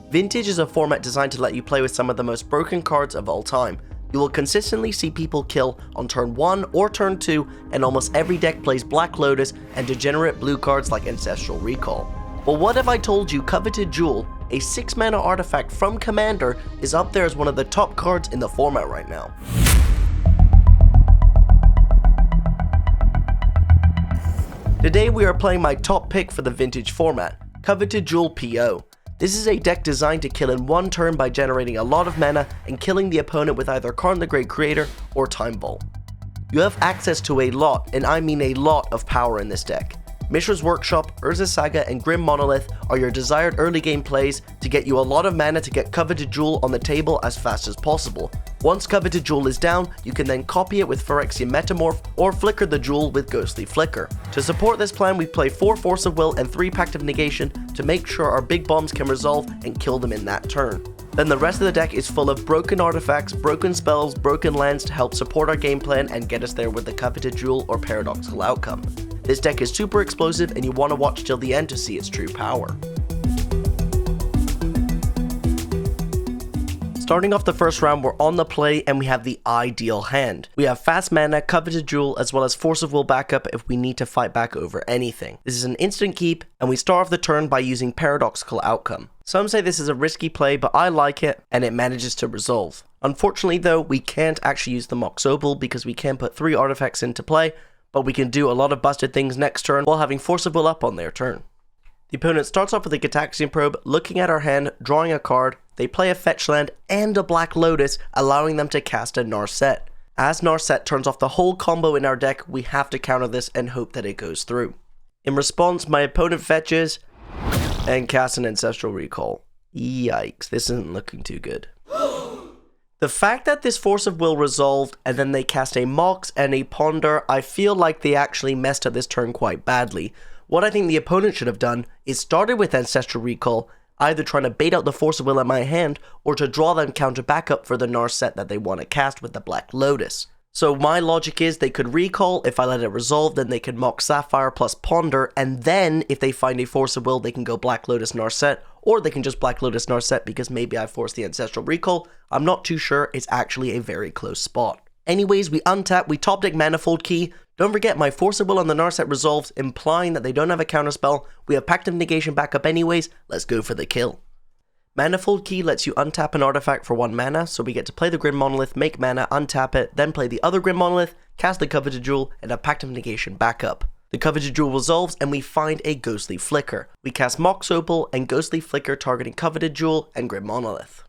Vintage is a format designed to let you play with some of the most broken cards of all time. You will consistently see people kill on turn 1 or turn 2, and almost every deck plays Black Lotus and degenerate blue cards like Ancestral Recall. Well, what if I told you Coveted Jewel, a 6-mana artifact from Commander, is up there as one of the top cards in the format right now? Today we are playing my top pick for the Vintage format, Coveted Jewel PO. This is a deck designed to kill in one turn by generating a lot of mana and killing the opponent with either Karn the Great Creator or Time Vault. You have access to a lot, and I mean a lot, of power in this deck. Mishra's Workshop, Urza's Saga, and Grim Monolith are your desired early game plays to get you a lot of mana to get Coveted Jewel on the table as fast as possible. Once Coveted Jewel is down, you can then copy it with Phyrexian Metamorph or flicker the jewel with Ghostly Flicker. To support this plan, we play 4 Force of Will and 3 Pact of Negation to make sure our big bombs can resolve and kill them in that turn. Then the rest of the deck is full of broken artifacts, broken spells, broken lands to help support our game plan and get us there with the Coveted Jewel or Paradoxical Outcome. This deck is super explosive and you want to watch till the end to see its true power. Starting off the first round, we're on the play and we have the ideal hand. We have fast mana, Coveted Jewel, as well as Force of Will backup if we need to fight back over anything. This is an instant keep, and we start off the turn by using Paradoxical Outcome. Some say this is a risky play, but I like it, and it manages to resolve. Unfortunately though, we can't actually use the Mox Opal because we can't put 3 artifacts into play, but we can do a lot of busted things next turn while having Force of Will up on their turn. The opponent starts off with a Gitaxian Probe, looking at our hand, drawing a card. They play a fetch land and a Black Lotus, allowing them to cast a Narset. As Narset turns off the whole combo in our deck, we have to counter this and hope that it goes through. In response, my opponent fetches and casts an Ancestral Recall. Yikes, this isn't looking too good. The fact that this Force of Will resolved and then they cast a Mox and a Ponder, I feel like they actually messed up this turn quite badly. What I think the opponent should have done is started with Ancestral Recall, either trying to bait out the Force of Will in my hand or to draw them counter backup for the Narset that they want to cast with the Black Lotus. So my logic is they could recall, if I let it resolve then they can Mox Sapphire plus Ponder, and then if they find a Force of Will they can go Black Lotus Narset, or they can just Black Lotus Narset because maybe I forced the Ancestral Recall. I'm not too sure, it's actually a very close spot. Anyways, we untap, we top deck Manifold Key. Don't forget my Force of Will on the Narset resolves, implying that they don't have a counterspell. We have Pact of Negation backup anyways, let's go for the kill. Manifold Key lets you untap an artifact for 1 mana, so we get to play the Grim Monolith, make mana, untap it, then play the other Grim Monolith, cast the Coveted Jewel, and a Pact of Negation backup. The Coveted Jewel resolves and we find a Ghostly Flicker. We cast Mox Opal and Ghostly Flicker targeting Coveted Jewel and Grim Monolith.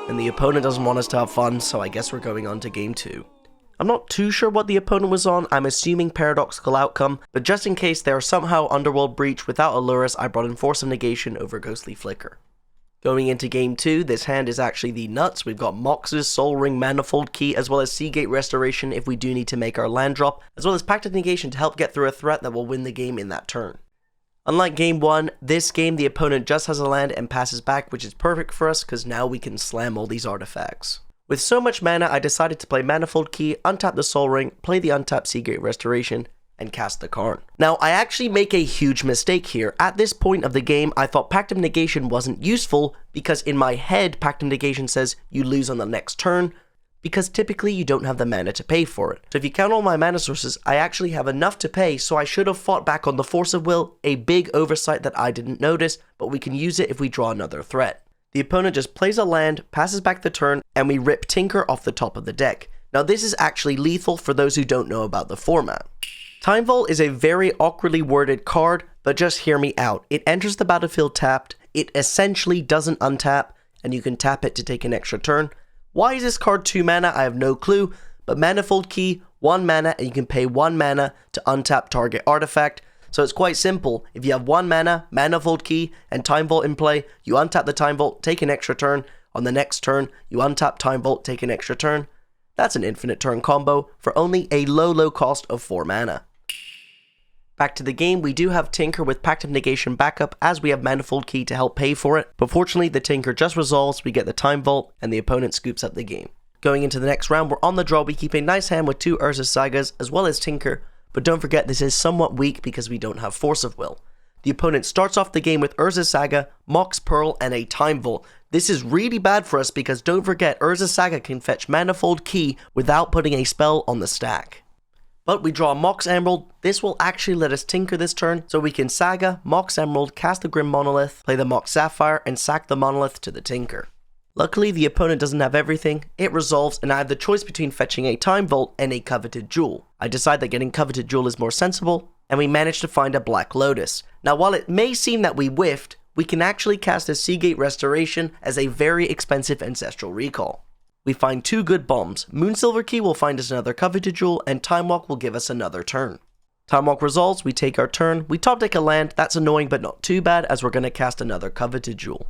And the opponent doesn't want us to have fun, so I guess we're going on to game 2. I'm not too sure what the opponent was on, I'm assuming Paradoxical Outcome, but just in case they are somehow Underworld Breach without Aluris, I brought in Force of Negation over Ghostly Flicker. Going into game 2, this hand is actually the nuts. We've got Mox's, Soul Ring, Manifold Key, as well as Seagate Restoration if we do need to make our land drop, as well as Pact of Negation to help get through a threat that will win the game in that turn. Unlike game 1, this game the opponent just has a land and passes back, which is perfect for us because now we can slam all these artifacts. With so much mana, I decided to play Manifold Key, untap the Soul Ring, play the untapped Seagate Restoration, and cast the Karn. Now, I actually make a huge mistake here. At this point of the game, I thought Pact of Negation wasn't useful because in my head, Pact of Negation says you lose on the next turn, because typically you don't have the mana to pay for it. So if you count all my mana sources, I actually have enough to pay, so I should have fought back on the Force of Will, a big oversight that I didn't notice, but we can use it if we draw another threat. The opponent just plays a land, passes back the turn, and we rip Tinker off the top of the deck. Now this is actually lethal for those who don't know about the format. Time Vault is a very awkwardly worded card, but just hear me out. It enters the battlefield tapped, it essentially doesn't untap, and you can tap it to take an extra turn. Why is this card 2 mana? I have no clue, but Manifold Key, 1 mana, and you can pay 1 mana to untap target artifact. So it's quite simple. If you have 1 mana, Manifold Key, and Time Vault in play, you untap the Time Vault, take an extra turn. On the next turn, you untap Time Vault, take an extra turn. That's an infinite turn combo for only a low cost of 4 mana. Back to the game, we do have Tinker with Pact of Negation backup as we have Manifold Key to help pay for it, but fortunately the Tinker just resolves, we get the Time Vault, and the opponent scoops up the game. Going into the next round, we're on the draw, we keep a nice hand with 2 Urza's Sagas as well as Tinker, but don't forget this is somewhat weak because we don't have Force of Will. The opponent starts off the game with Urza's Saga, Mox Pearl, and a Time Vault. This is really bad for us because don't forget Urza Saga can fetch Manifold Key without putting a spell on the stack. But we draw Mox Emerald. This will actually let us tinker this turn, so we can Saga, Mox Emerald, cast the Grim Monolith, play the Mox Sapphire, and sack the Monolith to the Tinker. Luckily, the opponent doesn't have everything, it resolves, and I have the choice between fetching a Time Vault and a Coveted Jewel. I decide that getting Coveted Jewel is more sensible, and we manage to find a Black Lotus. Now while it may seem that we whiffed, we can actually cast a Seagate Restoration as a very expensive Ancestral Recall. We find 2 good bombs. Moonsilver Key will find us another Coveted Jewel, and Time Walk will give us another turn. Time Walk resolves, we take our turn, we top deck a land. That's annoying but not too bad as we're going to cast another Coveted Jewel.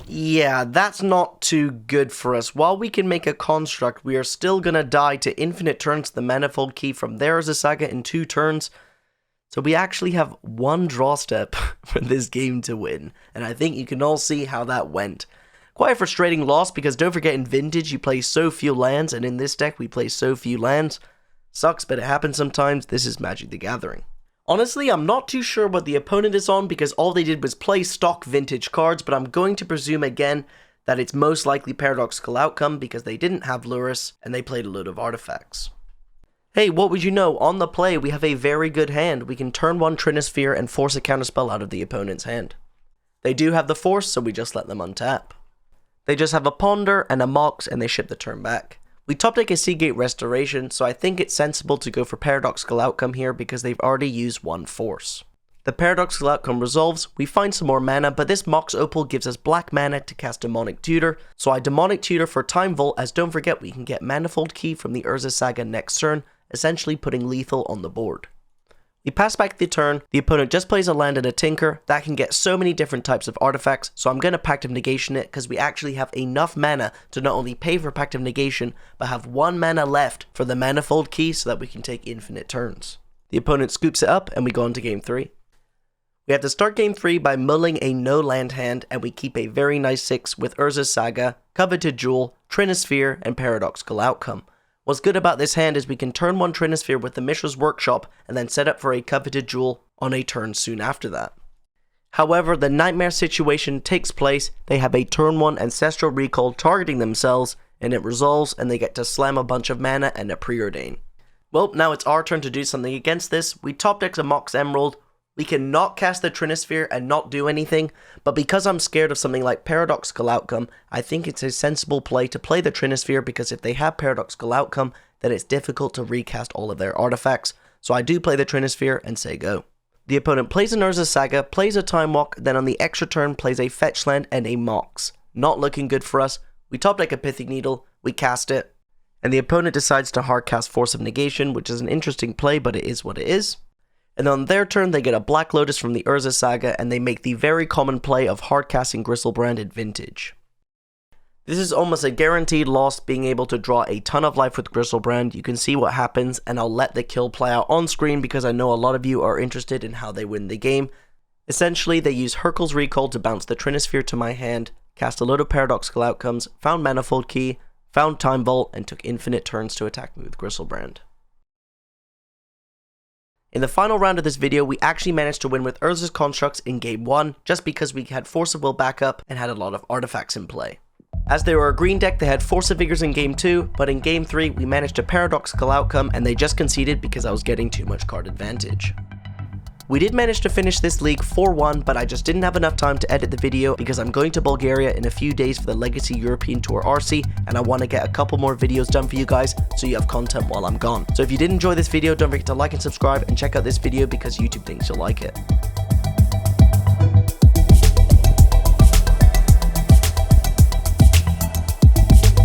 Yeah, that's not too good for us. While we can make a construct, we are still going to die to infinite turns to the Manifold Key from there as a Saga in 2 turns. So we actually have 1 draw step for this game to win, and I think you can all see how that went. Quite a frustrating loss because don't forget in Vintage you play so few lands, and in this deck we play so few lands. Sucks, but it happens sometimes. This is Magic the Gathering. Honestly, I'm not too sure what the opponent is on because all they did was play stock Vintage cards, but I'm going to presume again that it's most likely Paradoxical Outcome because they didn't have Lurrus and they played a load of artifacts. Hey, what would you know? On the play, we have a very good hand. We can turn 1 Trinisphere and force a counterspell out of the opponent's hand. They do have the Force, so we just let them untap. They just have a Ponder and a Mox, and they ship the turn back. We top deck a Seagate Restoration, so I think it's sensible to go for Paradoxical Outcome here because they've already used 1 Force. The Paradoxical Outcome resolves, we find some more mana, but this Mox Opal gives us black mana to cast Demonic Tutor, so I Demonic Tutor for Time Vault, as don't forget we can get Manifold Key from the Urza Saga next turn, essentially putting lethal on the board. We pass back the turn, the opponent just plays a land and a Tinker, that can get so many different types of artifacts, so I'm going to Pact of Negation it because we actually have enough mana to not only pay for Pact of Negation, but have 1 mana left for the Manifold Key so that we can take infinite turns. The opponent scoops it up and we go on to game 3. We have to start game 3 by mulling a no land hand, and we keep a very nice 6 with Urza Saga, Coveted Jewel, Trinisphere, and Paradoxical Outcome. What's good about this hand is we can turn 1 Trinisphere with the Mishra's Workshop and then set up for a Coveted Jewel on a turn soon after that. However, the Nightmare situation takes place, they have a turn 1 Ancestral Recall targeting themselves, and it resolves and they get to slam a bunch of mana and a Preordain. Well, now it's our turn to do something against this. We top deck a Mox Emerald. We can not cast the Trinisphere and not do anything, but because I'm scared of something like Paradoxical Outcome, I think it's a sensible play to play the Trinisphere because if they have Paradoxical Outcome, then it's difficult to recast all of their artifacts, so I do play the Trinisphere and say go. The opponent plays an Urza Saga, plays a Time Walk, then on the extra turn plays a Fetch Land and a Mox. Not looking good for us. We top deck a Pithing Needle, we cast it, and the opponent decides to hard cast Force of Negation, which is an interesting play, but it is what it is. And on their turn, they get a Black Lotus from the Urza Saga, and they make the very common play of hardcasting Gristlebrand in Vintage. This is almost a guaranteed loss, being able to draw a ton of life with Gristlebrand. You can see what happens, and I'll let the kill play out on screen because I know a lot of you are interested in how they win the game. Essentially, they use Hurkyl's Recall to bounce the Trinisphere to my hand, cast a load of Paradoxical Outcomes, found Manifold Key, found Time Vault, and took infinite turns to attack me with Gristlebrand. In the final round of this video, we actually managed to win with Urza's Constructs in game 1, just because we had Force of Will backup and had a lot of artifacts in play. As they were a green deck, they had Force of Vigors in game 2, but in game 3, we managed a Paradoxical Outcome and they just conceded because I was getting too much card advantage. We did manage to finish this league 4-1, but I just didn't have enough time to edit the video because I'm going to Bulgaria in a few days for the Legacy European Tour RC, and I want to get a couple more videos done for you guys so you have content while I'm gone. So if you did enjoy this video, don't forget to like and subscribe and check out this video because YouTube thinks you'll like it.